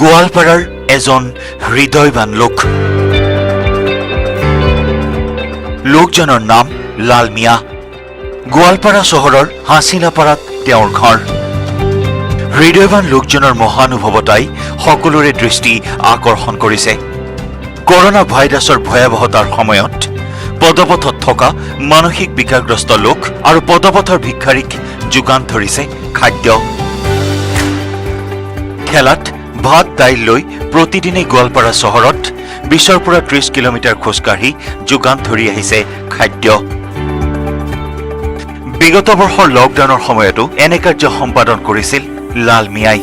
গোৱালপাৰাৰ এজন হৃদয়বান লোকজনৰ নাম লাল মিয়া। গোৱালপাৰা চহৰৰ হাছিলাপাৰাত তেওঁৰ ঘৰ। হৃদয়বান লোকজনৰ মহানুভৱতাই সকলোৰে দৃষ্টি আকৰ্ষণ কৰিছে। কৰোনা ভাইৰাছৰ ভয়াৱহতাৰ সময়ত পদপথত থকা মানসিক বিকাৰগ্ৰস্ত লোক আৰু পদপথৰ ভিক্ষাৰীক যোগান ধৰিছে খাদ্য। খেলাত ভাত দাইল লৈ প্ৰতিদিনে গোৱালপাৰা চহৰত 20ৰ পৰা 30 কিলোমিটাৰ খোজকাঢ়ি যোগান ধৰি আহিছে খাদ্য। বিগত বৰ্ষৰ লকডাউনৰ সময়তো এনে কাৰ্য সম্পাদন কৰিছিল লাল মিয়াই।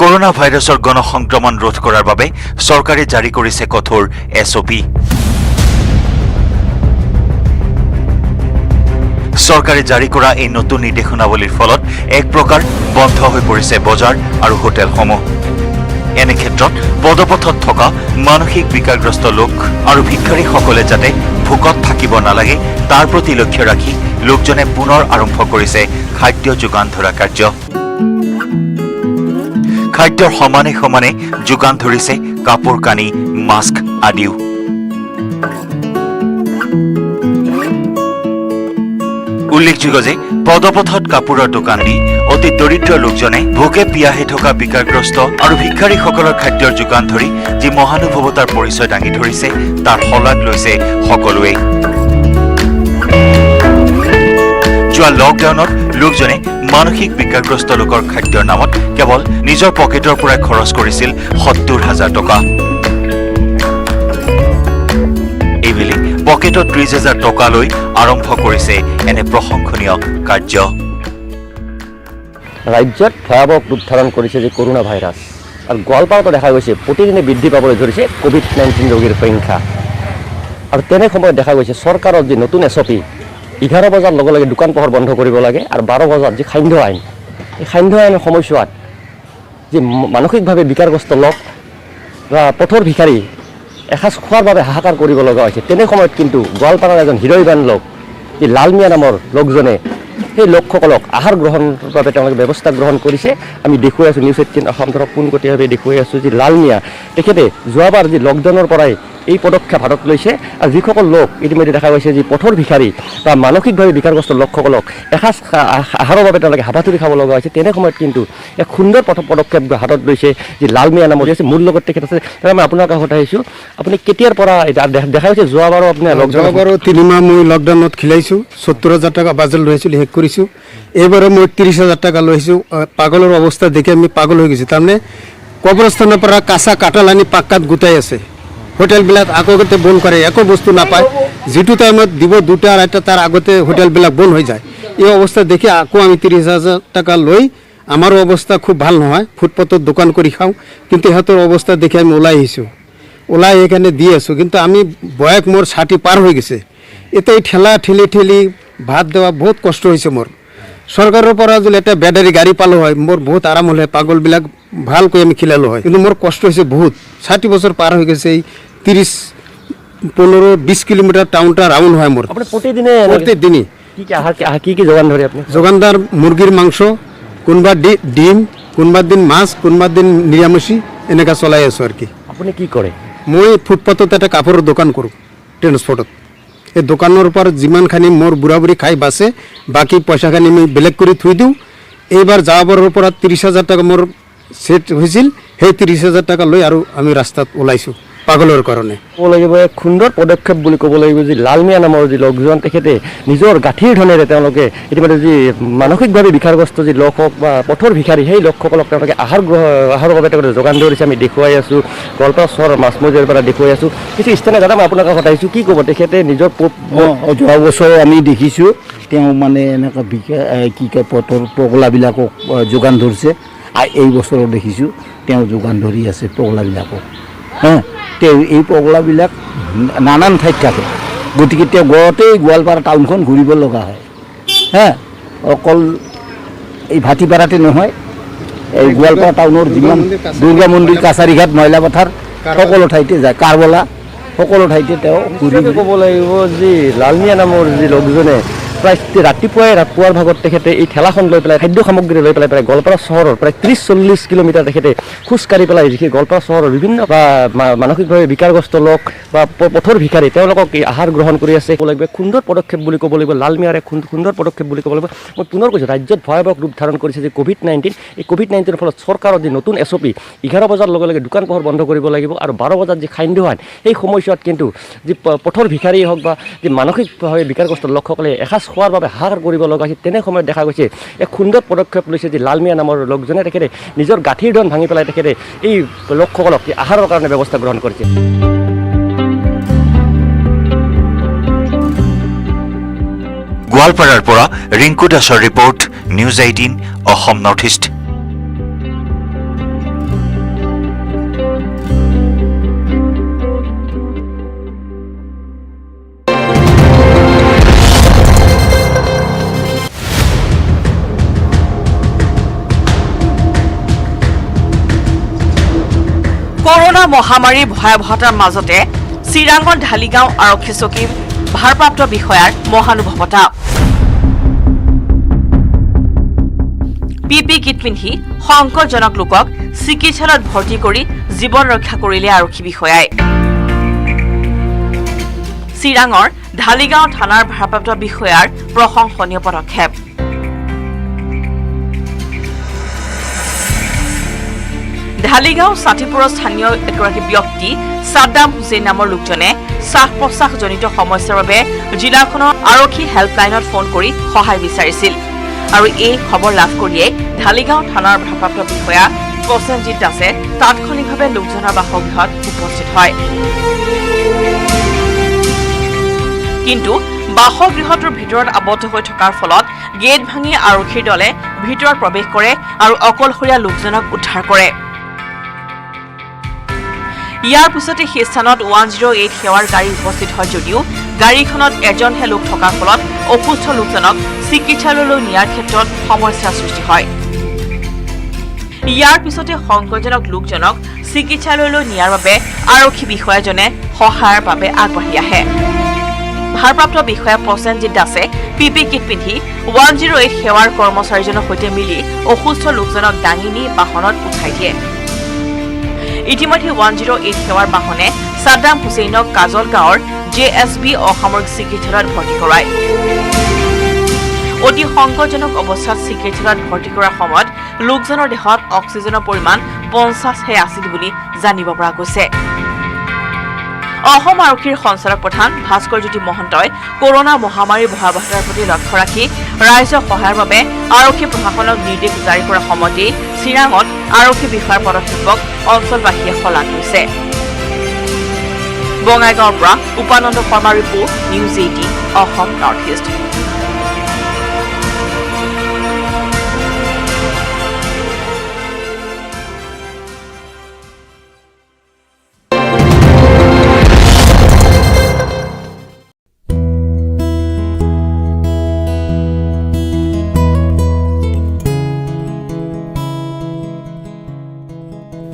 কৰোনা ভাইৰাছৰ গণসংক্ৰমণ ৰোধ কৰাৰ বাবে চৰকাৰে জাৰি কৰিছে কঠোৰ SOP। চৰকাৰে জাৰি কৰা এই নতুন নিৰ্দেশনাৱলীৰ ফলত এক প্ৰকাৰ বন্ধ হৈ পৰিছে বজাৰ আৰু হোটেলসমূহ। এনে ক্ষেত্ৰত পদপথত থকা মানসিক বিকাৰগ্ৰস্ত লোক আৰু ভিক্ষাৰীসকলে যাতে ভোকত থাকিব নালাগে তাৰ প্ৰতি লক্ষ্য ৰাখি লোকজনে পুনৰ আৰম্ভ কৰিছে খাদ্য যোগান ধৰা কাৰ্য। খাদ্যৰ সমানে সমানে যোগান ধৰিছে কাপোৰ কানি, মাস্ক আদিও। উল্লেখযোগ্য যে পদপথত কাপোৰৰ দোকান দি অতি দৰিদ্ৰ লোকজনে ভোকে পিয়াহে থকা বিকাৰগ্ৰস্ত আৰু ভিক্ষাৰীসকলৰ খাদ্যৰ যোগান ধৰি যি মহানুভৱতাৰ পৰিচয় দাঙি ধৰিছে তাৰ শলাগ লৈছে সকলোৱে। যোৱা লকডাউনত লোকজনে মানসিক বিকাৰগ্ৰস্ত লোকৰ খাদ্যৰ নামত কেৱল নিজৰ পকেটৰ পৰা খৰচ কৰিছিল 70,000 টকা। এইবেলি পকেটত 30,000 টকা লৈ আৰম্ভ কৰিছে এনে প্ৰশংসনীয় কাৰ্য। ৰাজ্যত ভয়াৱহ ৰূপ ধাৰণ কৰিছে যে কৰোনা ভাইৰাছ, আৰু গোৱালপাৰাতো দেখা গৈছে প্ৰতিদিনে বৃদ্ধি পাবলৈ ধৰিছে COVID-19 ৰোগীৰ সংখ্যা। আৰু তেনে সময়ত দেখা গৈছে চৰকাৰৰ যি নতুন SOP 11 বজাৰ লগে লগে দোকান পোহাৰ বন্ধ কৰিব লাগে, আৰু 12 বজাত যি খাদ্য আইন, এই খাদ্য আইনৰ সময়ছোৱাত যি মানসিকভাৱে বিকাৰগ্ৰস্ত লোক বা পথৰ ভিক্ষাৰী এসাঁজ খোৱাৰ বাবে হাহাকাৰ কৰিব লগা হৈছে। তেনে সময়ত কিন্তু গোৱালপাৰাৰ এজন হৃদয়বান লোক যি লাল মিয়া নামৰ লোকজনে সেই লোকসকলক আহাৰ গ্ৰহণৰ বাবে তেওঁলোকে ব্যৱস্থা গ্ৰহণ কৰিছে। আমি দেখুৱাই আছোঁ, নিউজ 18 অসম ধৰক পোনপটীয়াভাৱে দেখুৱাই আছোঁ যে লাল মিয়া তেখেতে যোৱাবাৰ যি লকডাউনৰ পৰাই এই পদক্ষেপ হাতত লৈছে, আৰু যিসকল লোক ইতিমধ্যে দেখা গৈছে যে পথৰ ভিক্ষাৰী বা মানসিকভাৱে বিকাৰগ্ৰস্ত লোকসকলক এসাঁজ আহাৰৰ বাবে তেওঁলোকে হাবাথুৰি খাব লগা হৈছে। তেনে সময়ত কিন্তু এক সুন্দৰ পদক্ষেপ হাতত লৈছে যি লাল মিয়া নামৰ আছে। মোৰ লগত তেখেত আছে, মই আপোনাৰ কাষত আহিছোঁ। আপুনি কেতিয়াৰ পৰা দেখা গৈছে? যোৱাবাৰো আপুনি যোৱাবাৰো 3 মাহ মই লকডাউনত খিলাইছোঁ, 70,000 টকা বাজেট লৈছিলোঁ, শেষ কৰিছোঁ। এইবাৰো মই 30,000 টকা লৈছোঁ। পাগলৰ অৱস্থা দেখি আমি পাগল হৈ গৈছোঁ। তাৰমানে কবৰস্থানৰ পৰা কাঁচা কাঠল আনি পাক্কাত গোটাই আছে। হোটেলবিলাক আগতে বন্ধ কৰে, একো বস্তু নাপায়। যিটো টাইমত দিব 2টা 2:30 তাৰ আগতে হোটেলবিলাক বন্ধ হৈ যায়। এই অৱস্থা দেখি আকৌ আমি 30,000 টকা লৈ, আমাৰো অৱস্থা খুব ভাল নহয়, ফুটপাথত দোকান কৰি খাওঁ, কিন্তু সিহঁতৰ অৱস্থা দেখি আমি ওলাই আহিছোঁ। ওলাই সেইকাৰণে দি আছোঁ, কিন্তু আমি বয়স মোৰ 60 পাৰ হৈ গৈছে। এতিয়া ঠেলা ঠেলি ভাত দেওয়া বহুত কষ্ট হৈছে মোৰ। চৰকাৰৰ পৰা যদি এটা বেটাৰী গাড়ী পালোঁ হয়, মোৰ বহুত আৰাম হ'লে, পাগলবিলাক ভালকৈ আমি খিলালোঁ হয়। কিন্তু মোৰ কষ্ট হৈছে বহুত। 60 বছৰ পাৰ হৈ গৈছে। এই 30, 15-20 কিলোমিটাৰ টাউনটা ৰাউণ্ড হয় মোৰ প্ৰতিদিনে। কি যোগান ধৰে আপুনি? যোগানদাৰ মুৰ্গীৰ মাংস, কোনোবা ডিম, কোনোবা দিন মাছ, কোনোবা দিন নিৰামিষি, এনেকুৱা চলাই আছোঁ আৰু কি। আপুনি কি কৰে? মই ফুটপাথত এটা কাপোৰৰ দোকান কৰোঁ, ট্ৰেন্সপৰ্টত। এই দোকানৰ পৰা যিমানখানি মোৰ বুঢ়া বুঢ়ী খাই বাচে, বাকী পইচাখিনি আমি বেলেগ কৰি থৈ দিওঁ। এইবাৰ যোৱাবাৰৰ পৰা 30,000 টকা মোৰ ছেট হৈছিল। সেই 30,000 টকা লৈ আৰু আমি ৰাস্তাত ওলাইছোঁ পাগলৰ কাৰণে। ক'ব লাগিব এক সুন্দৰ পদক্ষেপ বুলি ক'ব লাগিব যে লাল মিয়া নামৰ যি লোকজন, তেখেতে নিজৰ গাঁঠিৰ ধনেৰে তেওঁলোকে ইতিমধ্যে যি মানসিকভাৱে বিকাৰগ্ৰস্ত যি লোক হওক বা পথৰ ভিক্ষাৰী, সেই লোকসকলক তেওঁলোকে আহাৰৰ বাবে তেওঁলোকে যোগান ধৰিছে। আমি দেখুৱাই আছোঁ, গোৱালপাৰা চহৰৰ মাছমজিয়াৰ পৰা দেখুৱাই আছোঁ। কিছু স্থানীয় দাদা, মই আপোনাৰ কাষত আহিছোঁ, কি ক'ব? তেখেতে নিজৰ যোৱা বছৰ আমি দেখিছোঁ তেওঁ মানে এনেকুৱা কি কয় পথৰ পগলাবিলাকক যোগান ধৰিছে। এই বছৰো দেখিছোঁ তেওঁ যোগান ধৰি আছে পগলাবিলাকক। তেওঁ এই পগলাবিলাক নানান ঠাইত থাকে, গতিকে তেওঁ গোটেই গোৱালপাৰা টাউনখন ঘূৰিব লগা হয়। অকল এই ভাটিপাৰাতে নহয়, এই গোৱালপাৰা টাউনৰ যিমান দুৰ্গা মন্দিৰ, কাছাৰীঘাট, মইলাপথাৰ সকলো ঠাইতে যায়, কাৰবলা সকলো ঠাইতে তেওঁ ঘূৰি নিশ্চয়কৈ ক'ব লাগিব যে লালমিয়া নামৰ যি লোকজনে প্ৰায় পুৱাৰ ভাগত তেখেতে এই ঠেলাখন লৈ পেলাই খাদ্য সামগ্ৰী লৈ পেলাই প্ৰায় গোৱালপাৰা চহৰৰ প্ৰায় 30-40 কিলোমিটাৰ তেখেতে খোজকাঢ়ি পেলাই যিখিনি গোৱালপাৰা চহৰৰ বিভিন্ন বা মানসিকভাৱে বিকাৰগ্ৰস্ত লোক বা পথৰ ভিখাৰী তেওঁলোকক এই আহাৰ গ্ৰহণ কৰি আছে। ক'ব লাগিব সুন্দৰ পদক্ষেপ বুলি ক'ব লাগিব, লালমিয়াৰ এক সুন্দৰ পদক্ষেপ বুলি ক'ব লাগিব। মই পুনৰ কৈছোঁ ৰাজ্যত ভয়াৱহ ৰূপ ধাৰণ কৰিছে যে COVID-19, এই COVID-19ৰ ফলত চৰকাৰৰ যি নতুন SOP 11 বজাৰ লগে লগে দোকান পোহাৰ বন্ধ কৰিব লাগিব আৰু 12 বজাত যি খাদ্য আইন সেই সময়ছোৱাত কিন্তু যি পথৰ ভিখাৰী হওক বা যি মানসিকভাৱে বিকাৰগ্ৰস্ত লোকসকলে এসাঁজ খোৱাৰ বাবে হাহাকাৰ কৰিব লগা হৈছে, তেনে সময়ত দেখা গৈছে এক সুন্দৰ পদক্ষেপ লৈছে যে লালমিয়া নামৰ লোকজনে তেখেতে নিজৰ গাঁঠিৰ ধন ভাঙি পেলাই তেখেতে এই লোকসকলক আহাৰৰ কাৰণে ব্যৱস্থা গ্ৰহণ কৰিছে। গোৱালপাৰাৰ পৰা ৰিংকু দাসৰ report, news 18 Assam north east. Corona মহামাৰীৰ ভয়াৱহতাৰ মাজতে চিৰাঙৰ ঢালিগাঁও আৰক্ষী চকীৰ ভাৰপ্ৰাপ্ত বিষয়াৰ মহানুভৱতা। PPE কিট পিন্ধি সংকটজনক লোকক চিকিৎসালয়ত ভৰ্তি কৰি জীৱন ৰক্ষা কৰিলে আৰক্ষী বিষয়াই। চিৰাঙৰ ঢালিগাঁও থানাৰ ভাৰপ্ৰাপ্ত বিষয়াৰ প্ৰশংসনীয় পদক্ষেপ। ঢালিগাঁও ছাতিপুৰৰ স্থানীয় এগৰাকী ব্যক্তি ছাদ্দাম হুছেইন নামৰ লোকজনে শ্বাস-প্ৰশ্বাসজনিত সমস্যাৰ বাবে জিলাখনৰ আৰক্ষী হেল্পলাইনত ফোন কৰি সহায় বিচাৰিছিল আৰু এই খবৰ লাভ কৰিয়েই ঢালিগাঁও থানাৰ ভাৰপ্ৰাপ্ত বিষয়া প্ৰসেনজিৎ দাসে তাৎক্ষণিকভাৱে লোকজনৰ বাসগৃহত উপস্থিত হয়। কিন্তু বাসগৃহটোৰ ভিতৰত আবদ্ধ হৈ থকাৰ ফলত গেট ভাঙি আৰক্ষীৰ দলে ভিতৰত প্ৰৱেশ কৰে আৰু অকলশৰীয়া লোকজনক উদ্ধাৰ কৰে। ইয়াৰ পিছতে সেই স্থানত 108 সেৱাৰ গাড়ী উপস্থিত হয় যদিও গাড়ীখনত এজনহে লোক থকাৰ ফলত অসুস্থ লোকজনক চিকিৎসালয়লৈ নিয়াৰ ক্ষেত্ৰত সমস্যাৰ সৃষ্টি হয়। ইয়াৰ পিছতে সংকটজনক লোকজনক চিকিৎসালয়লৈ নিয়াৰ বাবে আৰক্ষী বিষয়াজনে সহায়ৰ বাবে আগবাঢ়ি আহে। ভাৰপ্ৰাপ্ত বিষয়া প্ৰসেনজিৎ দাসে PPE কিট পিন্ধি 108 সেৱাৰ কৰ্মচাৰীজনৰ সৈতে মিলি অসুস্থ লোকজনক দাঙি নি বাহনত উঠাই দিয়ে। ইতিমধ্যে 108 সেৱাৰ বাহনে ছাদ্দাম হুছেইনক কাজল গাঁৱৰ JSB অসামৰিক চিকিৎসালয়ত ভৰ্তি কৰায়। অতি সংকটজনক অৱস্থাত চিকিৎসালয়ত ভৰ্তি কৰাৰ সময়ত লোকজনৰ দেহত অক্সিজেনৰ পৰিমাণ 50হে আছিল বুলি জানিব পৰা গৈছে। অসম আৰক্ষীৰ সঞ্চালক প্ৰধান ভাস্কৰজ্যোতি মহন্তই কৰোনা মহামাৰীৰ ভয়াৱহতাৰ প্ৰতি লক্ষ্য ৰাখি ৰাইজৰ সহায়ৰ বাবে আৰক্ষী প্ৰশাসনক নিৰ্দেশ জাৰি কৰাৰ সময়তেই চিৰাঙত আৰক্ষী বিষয়াৰ পদক্ষেপক অঞ্চলবাসীয়ে শলাগ লৈছে। বঙাইগাঁৱৰ পৰা উপানন্দ শৰ্মাৰ report, news 18 Assam north east.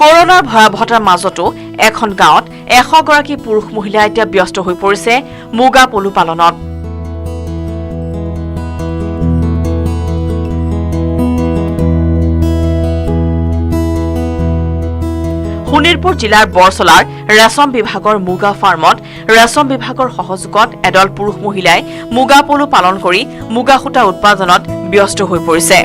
কৰোনাৰ ভয়াৱহতাৰ মাজতো এখন গাঁৱত 100 গৰাকী পুৰুষ মহিলা এতিয়া ব্যস্ত হৈ পৰিছে মুগা পলু পালনত। শোণিতপুৰ জিলাৰ বৰচলাৰ ৰেচম বিভাগৰ মুগা ফাৰ্মত ৰেচম বিভাগৰ সহযোগত এদল পুৰুষ মহিলাই মুগা পলু পালন কৰি মুগা সূতা উৎপাদনত ব্যস্ত হৈ পৰিছে।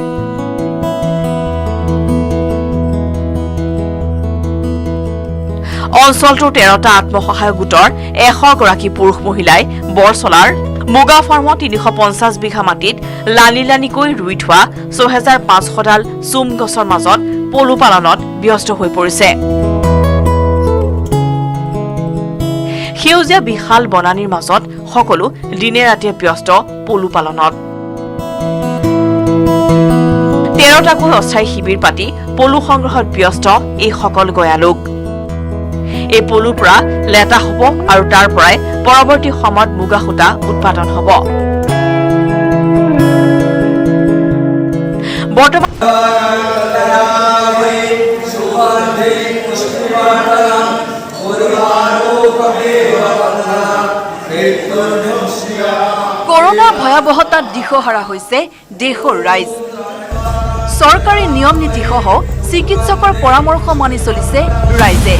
অঞ্চলটোৰ 13টা আত্মসহায়ক গোটৰ 100 গৰাকী পুৰুষ মহিলাই বৰচলাৰ মুগা ফাৰ্মত 350 বিঘা মাটিত লানি লানিকৈ ৰুই থোৱা 6500ডাল চুম গছৰ মাজত পলু পালনত ব্যস্ত হৈ পৰিছে। সেউজীয়া বিশাল বনানীৰ মাজত সকলো দিনে ৰাতিয়ে ব্যস্ত পলু পালনত। 13টাকৈ অস্থায়ী শিবিৰ পাতি পলু সংগ্ৰহত ব্যস্ত এই সকল গয়া লোক। এই পলুৰ পৰা লেটা হ'ব আৰু তাৰ পৰাই পৰৱৰ্তী সময়ত মুগা সূতা উৎপাদন হ'ব। বৰ্তমান কৰোনাৰ ভয়াৱহতাত দিশহাৰা হৈছে দেশৰ ৰাইজ চৰকাৰী নিয়ম নীতিসহ চিকিৎসকৰ পৰামৰ্শ মানি চলিছে ৰাইজে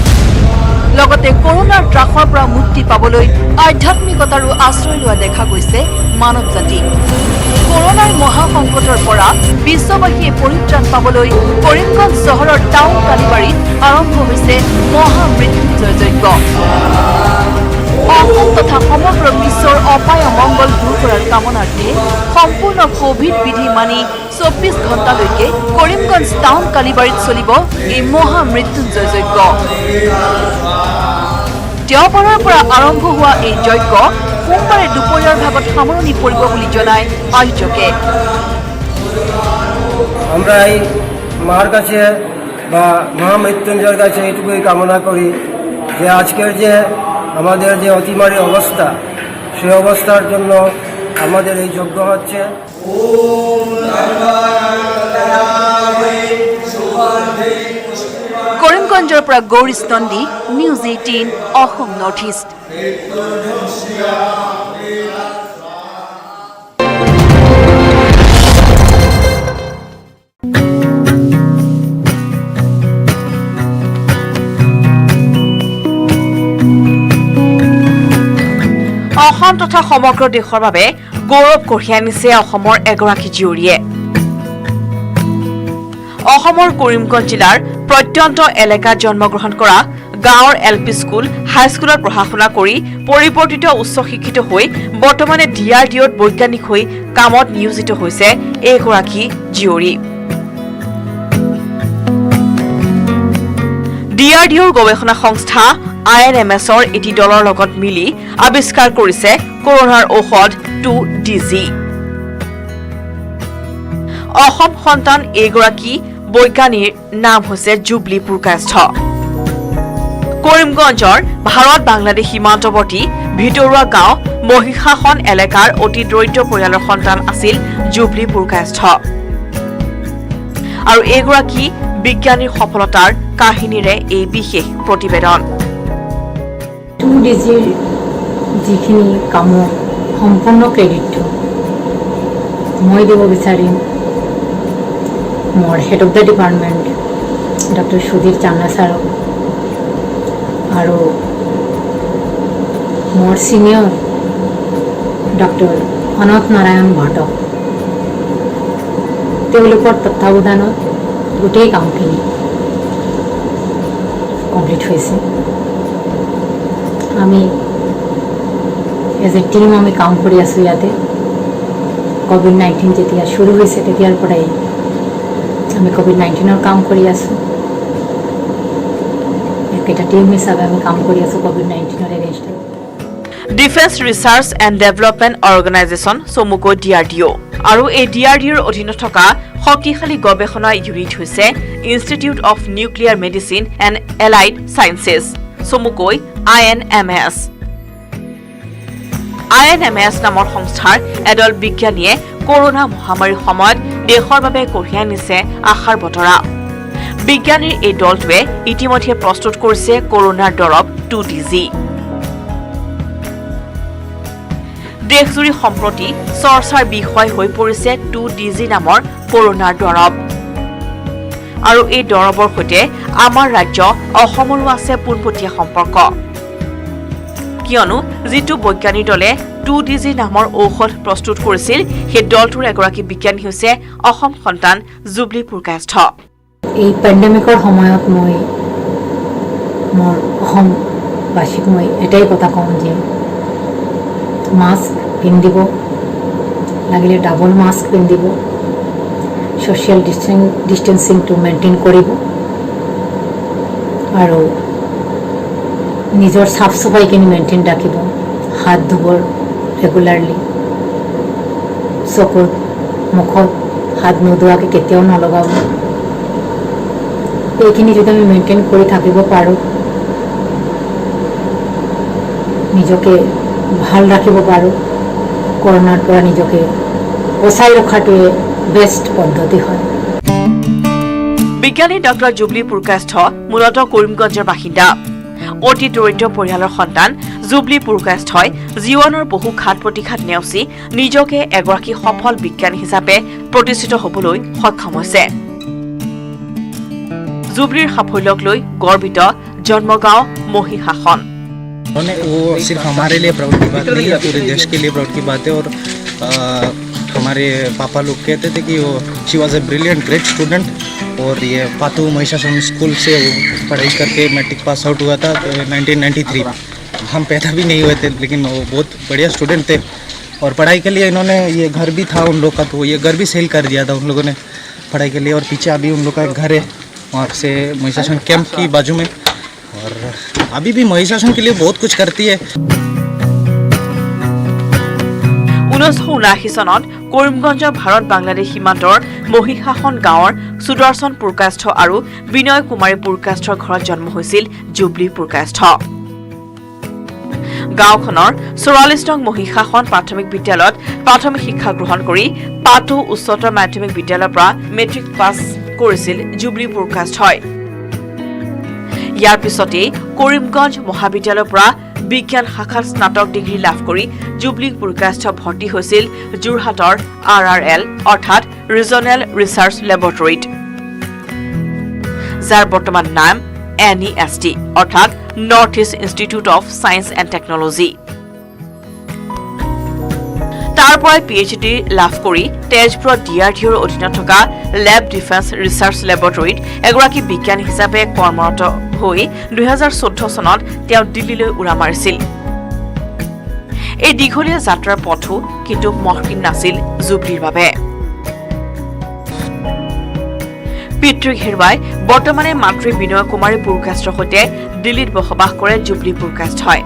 লগতে কৰোনাৰ ত্ৰাসৰ পৰা মুক্তি পাবলৈ আধ্যাত্মিকতাৰো আশ্ৰয় লোৱা দেখা গৈছে মানৱ জাতি কৰোনাৰ মহাসংকটৰ পৰা বিশ্ববাসীয়ে পৰিত্ৰাণ পাবলৈ কৰিমগঞ্জ চহৰৰ টাউন কালিবাৰীত আৰম্ভ হৈছে মহামৃত্যুঞ্জয় যজ্ঞ অসম তথা সমগ্ৰ বিশ্বৰ অপায় অমংগল দূৰ কৰাৰ কামনাৰ্থে সম্পূৰ্ণ কোভিড বিধি মানি 24 ঘণ্টালৈকে কৰিমগঞ্জ টাউন কালিবাৰীত চলিব এই মহামৃত্যুঞ্জয় যজ্ঞ দেওবাৰৰ পৰা আৰম্ভ হোৱা এই যজ্ঞ সোমবাৰে দুপৰীয়াৰ ভাগত সামৰণি পৰিব বুলি জনায় আয়োজকে আমরা এই মার কাছে বা মহামৃত্যুঞ্জয়ের কাছে এইটুকুই কামনা করি যে আজকের যে আমাদের যে অতিমারী অবস্থা সেই অবস্থার জন্য আমাদের এই যজ্ঞ হচ্ছে কৰিমগঞ্জৰ পৰা Gourish Nandi news 18 Assam north east Assam তথা সমগ্ৰ দেশৰ বাবে গৌৰৱ কঢ়িয়াই আনিছে অসমৰ এগৰাকী জীয়ৰীয়ে অসমৰ কৰিমগঞ্জ জিলাৰ প্ৰত্যন্ত এলেকাত জন্মগ্ৰহণ কৰা গাঁৱৰ এলপি স্কুল হাইস্কুলত পঢ়া শুনা কৰি পৰিৱৰ্তিত উচ্চ শিক্ষিত হৈ বৰ্তমানে ডিআৰডিঅ'ত বৈজ্ঞানিক হৈ কামত নিয়োজিত হৈছে এইগৰাকী জীয়ৰী ডিআৰডিঅ'ৰ গৱেষণা সংস্থা INMSৰ এটি দলৰ লগত মিলি আৱিষ্কাৰ কৰিছে কৰোনাৰ ঔষধ 2DG অসম সন্তান এইগৰাকী বৈজ্ঞানিক নাম হৈছে জুবলি পুৰকায়স্থ কৰিমগঞ্জৰ ভাৰত বাংলাদেশ সীমান্তৱৰ্তী ভিতৰুৱা গাঁও মহিষাসন এলেকাৰ অতি দৰিদ্ৰ পৰিয়ালৰ সন্তান আছিল জুবলি পুৰকায়স্থ আৰু এইগৰাকী বিজ্ঞানীৰ সফলতাৰ কাহিনীৰে এই বিশেষ প্ৰতিবেদন 2DGৰ যিখিনি কামৰ সম্পূৰ্ণ ক্ৰেডিটটো মই দিব বিচাৰিম মোৰ head of the department doctor Sudhir চান্না ছাৰক আৰু মোৰ ছিনিয়ৰ ডক্টৰ অনত নাৰায়ণ ভট্টক তেওঁলোকৰ তত্ত্বাৱধানত গোটেই কামখিনি কমপ্লিট হৈছে আমি এজ এ টিম আমি কাম কৰি আছোঁ ইয়াতে কোভিড-19 যেতিয়া শুৰু হৈছে তেতিয়াৰ পৰাই আমি কোভিড-19ৰ কাম কৰি আছোঁ একটা টিম হিচাপে আমি কাম কৰি আছোঁ কোভিড-19ৰ এগেইনষ্টত defence research and development organisation চমুকৈ ডিআৰডিঅ' আৰু এই ডিআৰডিঅ'ৰ অধীনত থকা শক্তিশালী গৱেষণা ইউনিট হৈছে institute of nuclear medicine and allied sciences চমুকৈ INMS নামৰ সংস্থাৰ এদল বিজ্ঞানীয়ে কৰোনা মহামাৰীৰ সময়ত দেশৰ বাবে কঢ়িয়াই নিছে আশাৰ বতৰা বিজ্ঞানীৰ এই দলটোৱে ইতিমধ্যে প্ৰস্তুত কৰিছে কৰোনাৰ দৰৱ 2DG দেশজুৰি সম্প্ৰতি চৰ্চাৰ বিষয় হৈ পৰিছে 2DG নামৰ কৰোনাৰ দৰৱ আৰু এই দৰৱৰ সৈতে আমাৰ ৰাজ্য অসমৰো আছে পোনপটীয়া সম্পৰ্ক কিয়নো যিটো বৈজ্ঞানিক দলে 2DG নামৰ ঔষধ প্ৰস্তুত কৰিছিল সেই দলটোৰ এগৰাকী বিজ্ঞানী হৈছে অসম সন্তান জুবলি পুৰকায়স্থ এই পেণ্ডেমিকৰ সময়ত মই মোৰ অসমবাসীক মই এটাই কথা কম যে মাস্ক পিন্ধিব লাগিলে ডাবল মাস্ক পিন্ধিব সোশ্যাল ডিষ্টেন্সিংটো মেইনটেইন কৰিব আৰু নিজৰ সাফ সফাইখিনি মেইনটেইন ৰাখিব হাত ধুব ৰেগুলাৰলি চকুত মুখত হাত নোধোৱাকৈ কেতিয়াও নলগাব এইখিনি যদি আমি মেইনটেইন কৰি থাকিব পাৰোঁ নিজকে ভাল ৰাখিব পাৰোঁ কৰোনাৰ পৰা নিজকে বচাই ৰখাটোৱে বেষ্ট পদ্ধতি হয় বিজ্ঞানী ডক্টৰ জুবলি পুৰকায়স্থ মূলতঃ কৰিমগঞ্জৰ বাসিন্দা অতি দৰিদ্ৰ পৰিয়ালৰ সন্তান জুবলি পুৰকাষ্ঠই জীৱনৰ বহু ঘাত প্ৰতিঘাত নেওচি নিজকে এগৰাকী সফল বিজ্ঞানী হিচাপে প্ৰতিষ্ঠিত হ'বলৈ সক্ষম হৈছে। জুবলিৰ সাফল্যক লৈ গৰ্বিত জন্মগাঁও মহিষাসন। वो सिर्फ हमारे लिए प्राउड की बात नहीं है, पूरे देश के लिए प्राउड की बात है। और हमारे पापा लोग कहते थे कि वो she was a brilliant great student. और ये पातू महिषासुर स्कूल से पढ़ाई करके मैट्रिक पास आउट हुआ था 1993। हम पैदा भी नहीं हुए थे, लेकिन वो बहुत बढ़िया स्टूडेंट थे। और पढ़ाई के लिए इन्होंने, ये घर भी था उन लोग का, तो ये घर भी सेल कर दिया था उन लोगों ने पढ़ाई के लिए। और पीछे अभी उन लोग का एक घर है वहाँ से महिषासुर कैंप की बाजू में। और अभी भी महिषासुर के लिए बहुत कुछ करती है। 1979 চনত কৰিমগঞ্জৰ ভাৰত বাংলাদেশ সীমান্তৰ মহিষাসন গাঁৱৰ সুদৰ্শন পুৰকাষ্ঠ আৰু বিনয় কুমাৰী পুৰকাষ্ঠৰ ঘৰত জন্ম হৈছিল জুবলি পুৰকাষ্ঠ। গাঁওখনৰ 44 নং মহিষাসন প্ৰাথমিক বিদ্যালয়ত প্ৰাথমিক শিক্ষা গ্ৰহণ কৰি পাটু উচ্চতৰ মাধ্যমিক বিদ্যালয়ৰ পৰা মেট্ৰিক পাছ কৰিছিল জুবলি পুৰকাষ্ঠই। ইয়াৰ পিছতেই কৰিমগঞ্জ মহাবিদ্যালয়ৰ পৰা বিজ্ঞান শাখাত স্নাতক ডিগ্ৰী লাভ কৰি জুবলি পুৰকাষ্ঠ ভৰ্তি হৈছিল যোৰহাটৰ RRL অৰ্থাৎ ৰিজনেল ৰিচাৰ্চ লেবৰেটৰীত, যাৰ বৰ্তমান নাম NEST অৰ্থাৎ north east institute of science and technology. তাৰ পৰাই PhD লাভ কৰি তেজপুৰত DRDOৰ অধীনত থকা লেব ডিফেন্স ৰিচাৰ্চ লেবৰেটৰীত এগৰাকী বিজ্ঞানী হিচাপে কৰ্মৰত হৈ 2014 চনত তেওঁ দিল্লীলৈ উৰা মাৰিছিল। এই দীঘলীয়া যাত্ৰাৰ পথো কিন্তু মসৃণ নাছিল জুবলিৰ বাবে। পিতৃক হেৰুৱাই বৰ্তমানে মাতৃ বিনয় কুমাৰী পুৰকাষ্ঠৰ সৈতে দিল্লীত বসবাস কৰে জুবলি পুৰকাষ্ঠই।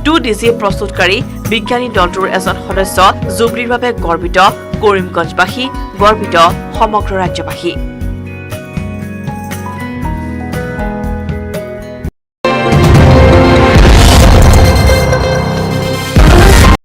2DJ প্ৰস্তুতকাৰী বিজ্ঞানী দলটোৰ এজন সদস্য জুবলিৰ বাবে গৰ্বিত কৰিমগঞ্জবাসী, গৰ্বিত সমগ্ৰ ৰাজ্যবাসী।